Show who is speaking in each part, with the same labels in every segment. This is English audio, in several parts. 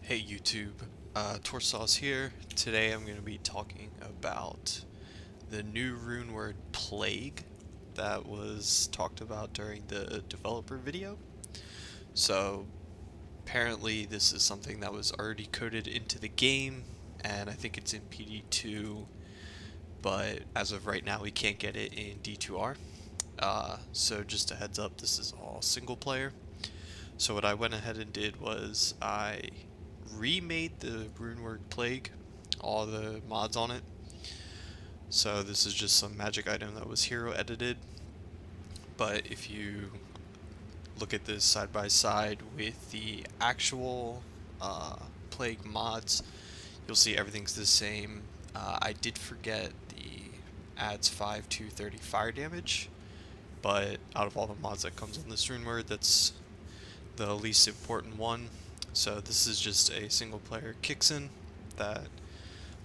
Speaker 1: Hey YouTube, Torsauce here. Today I'm going to be talking about the new Runeword Plague that was talked about during the developer video. So apparently this is something that was already coded into the game, and I think it's in PD2, but as of right now we can't get it in D2R. So just a heads up, this is all single player. So what I went ahead and did was I remade the Runeword Plague, all the mods on it. So this is just some magic item that was hero edited. But if you look at this side by side with the actual Plague mods, you'll see everything's the same. I did forget the adds 5 to 30 fire damage, but out of all the mods that comes on this Runeword, that's the least important one. So this is just a single player Kixin that,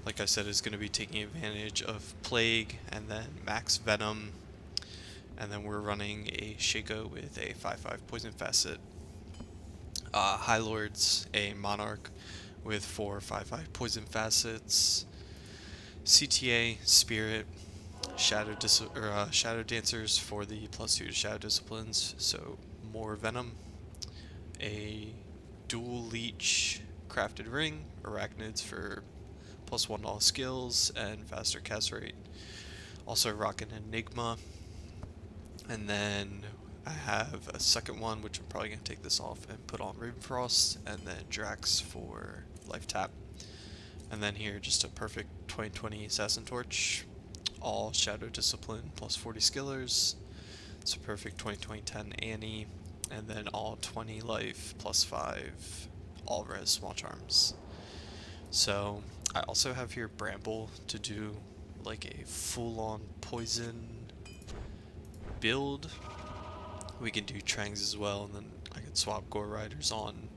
Speaker 1: like I said, is going to be taking advantage of Plague and then Max Venom, and then we're running a Shaco with a 5/5 Poison Facet. High Lords, a Monarch with 4 5/5 Poison Facets. CTA, Spirit, Shadow Dancers for the +2 to Shadow Disciplines, so more Venom. A Dual Leech Crafted Ring, Arachnids for +1 to all skills and faster cast rate. Also rocking Enigma. And then I have a second one, which I'm probably going to take this off and put on Ravenfrost, and then Drax for life tap. And then here, just a perfect 2020 Assassin Torch, all Shadow Discipline +40 skillers. It's a perfect 2020-10 Annie, and then all 20 life +5 all res small charms. So I also have here Bramble to do like a full-on poison build. We can do Trangs as well, and then I can swap Gore Riders on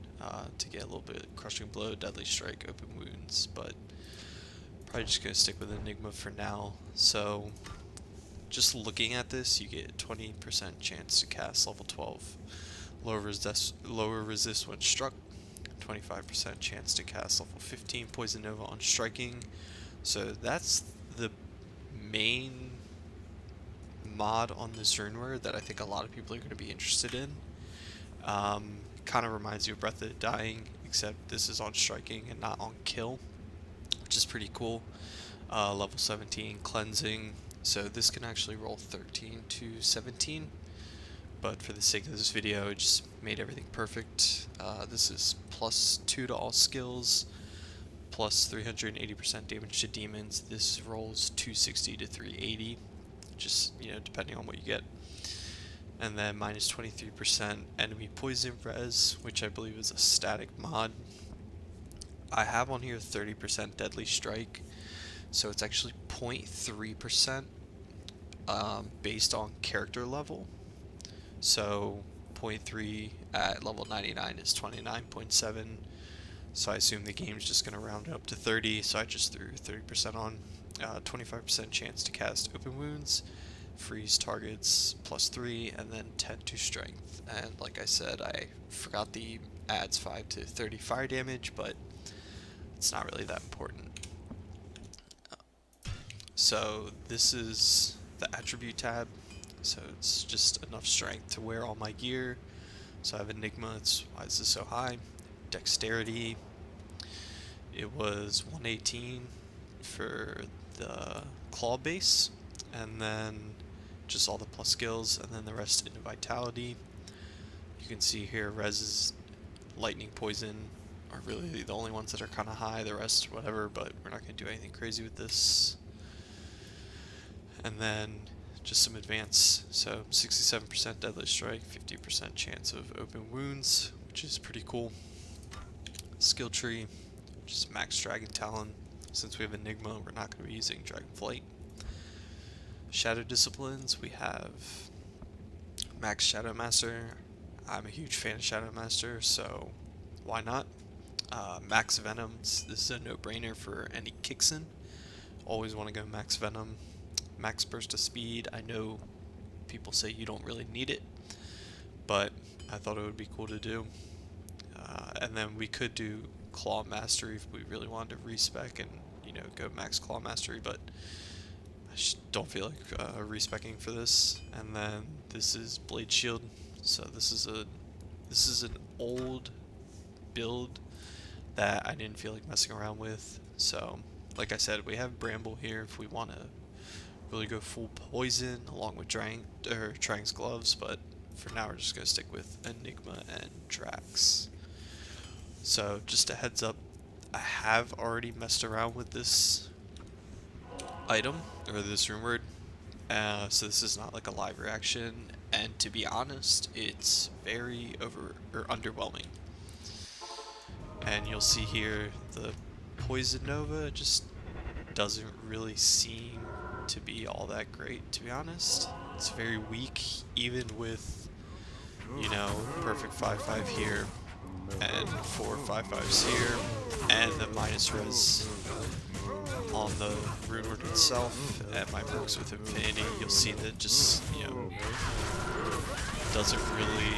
Speaker 1: to get a little bit of Crushing Blow, Deadly Strike, Open Wounds, but probably just going to stick with Enigma for now. So just looking at this, you get 20% chance to cast level 12. Lower resist when struck, 25% chance to cast level 15 Poison Nova on striking. So that's the main mod on this Runeword that I think a lot of people are going to be interested in. Kind of reminds you of Breath of the Dying, except this is on striking and not on kill, which is pretty cool. Level 17 cleansing, so this can actually roll 13 to 17, but for the sake of this video I just made everything perfect. This is +2 to all skills, plus 380% damage to demons. This rolls 260 to 380, just depending on what you get. And then minus 23% enemy poison res, which I believe is a static mod. I have on here 30% deadly strike, so it's actually 0.3% based on character level. So 0.3 at level 99 is 29.7. So I assume the game's just going to round it up to 30, so I just threw 30% on. 25% chance to cast Open Wounds, freeze targets +3, and then 10 to strength. And like I said, I forgot the adds 5 to 30 fire damage, but it's not really that important. So this is the attribute tab, so it's just enough strength to wear all my gear. So I have Enigma, why is this so high? Dexterity, it was 118 for the claw base, and then just all the plus skills, and then the rest into vitality. You can see here res, lightning, poison are really the only ones that are kind of high, the rest whatever, but we're not going to do anything crazy with this. And then just some advance, so 67% deadly strike, 50% chance of open wounds, which is pretty cool. Skill tree, just max Dragon Talon. Since we have Enigma, we're not going to be using Dragon Flight. Shadow Disciplines, we have Max Shadow Master. I'm a huge fan of Shadow Master, so why not? Max Venom, this is a no-brainer for any Kixin. Always want to go Max Venom. Max Burst of Speed, I know people say you don't really need it, but I thought it would be cool to do. And then we could do Claw Mastery if we really wanted to respec and, you know, go max Claw Mastery, but I just don't feel like respecking for this. And then this is Blade Shield. So this is an old build that I didn't feel like messing around with. So, like I said, we have Bramble here if we want to really go full poison along with Trang's gloves, but for now we're just going to stick with Enigma and Drax. So, just a heads up, I have already messed around with this item, or this Runeword, so this is not like a live reaction, and to be honest, it's very underwhelming. And you'll see here the Poison Nova just doesn't really seem to be all that great, to be honest. It's very weak, even with, you know, perfect 5/5 here, and 4 5/5s here, and the minus res on the Runeword itself, and my perks with Infinity. You'll see that just, you know, doesn't really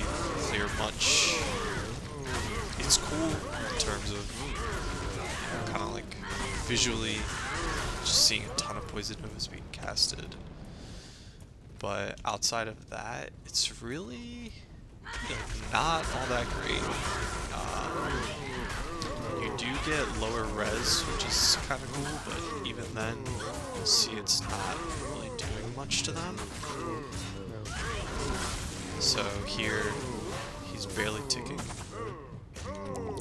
Speaker 1: clear much. It's cool in terms of kind of like visually just seeing a ton of Poison Novas being casted, but outside of that, it's really not all that great. You do get lower res, which is kind of cool, but even then, you'll see it's not really doing much to them. So here, he's barely ticking.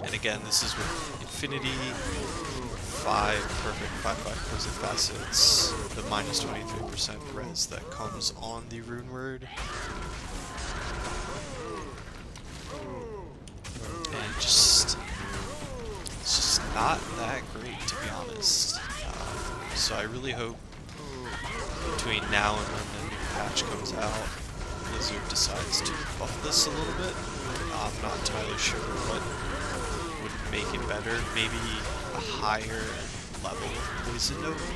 Speaker 1: And again, this is with Infinity, 5 perfect 5/5 poison facets, the minus 23% res that comes on the Runeword. And it's just not that great, to be honest. So I really hope between now and when the new patch comes out, Blizzard decides to buff this a little bit. I'm not entirely sure what would make it better. Maybe a higher level of Poison Nova.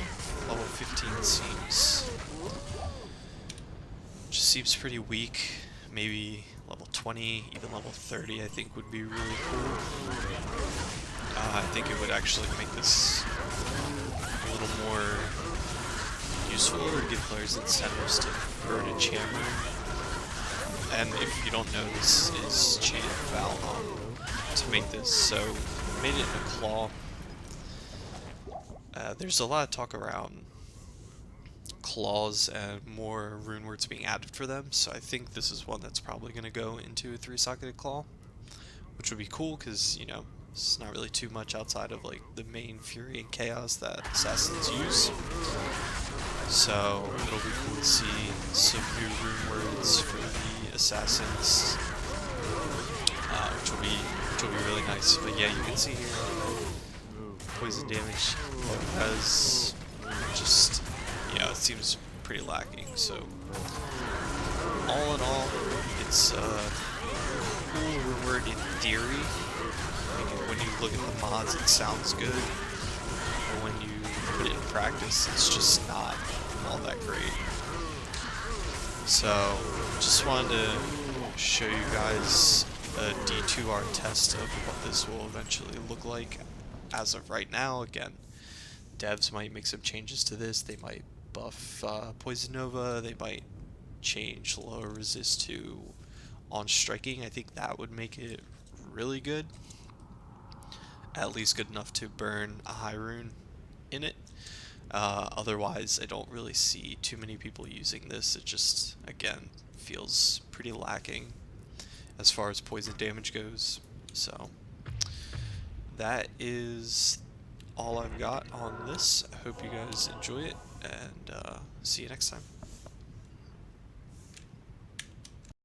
Speaker 1: Level 15 seems pretty weak. Maybe level 20, even level 30 I think would be really cool. I think it would actually make this a little more useful, or give players incentives to burn a chamber. And if you don't know, this is Chain of Valhalla to make this, so I made it in a claw. There's a lot of talk around claws and more Runewords being added for them, so I think this is one that's probably going to go into a 3-socketed claw, which would be cool because, you know, it's not really too much outside of like the main Fury and Chaos that Assassins use. So it'll be cool to see some new Runewords for the Assassins, which will be really nice. But yeah, you can see here poison damage has just, yeah, it seems pretty lacking. So all in all, it's a cool Runeword in theory. When you look at the mods, it sounds good, but when you put it in practice, it's just not all that great. So, just wanted to show you guys a D2R test of what this will eventually look like. As of right now, again, devs might make some changes to this. They might buff Poison Nova, they might change lower resist to on striking. I think that would make it really good. At least good enough to burn a high rune in it. Otherwise, I don't really see too many people using this. It just, again, feels pretty lacking as far as poison damage goes. So that is all I've got on this. I hope you guys enjoy it, and see you next time.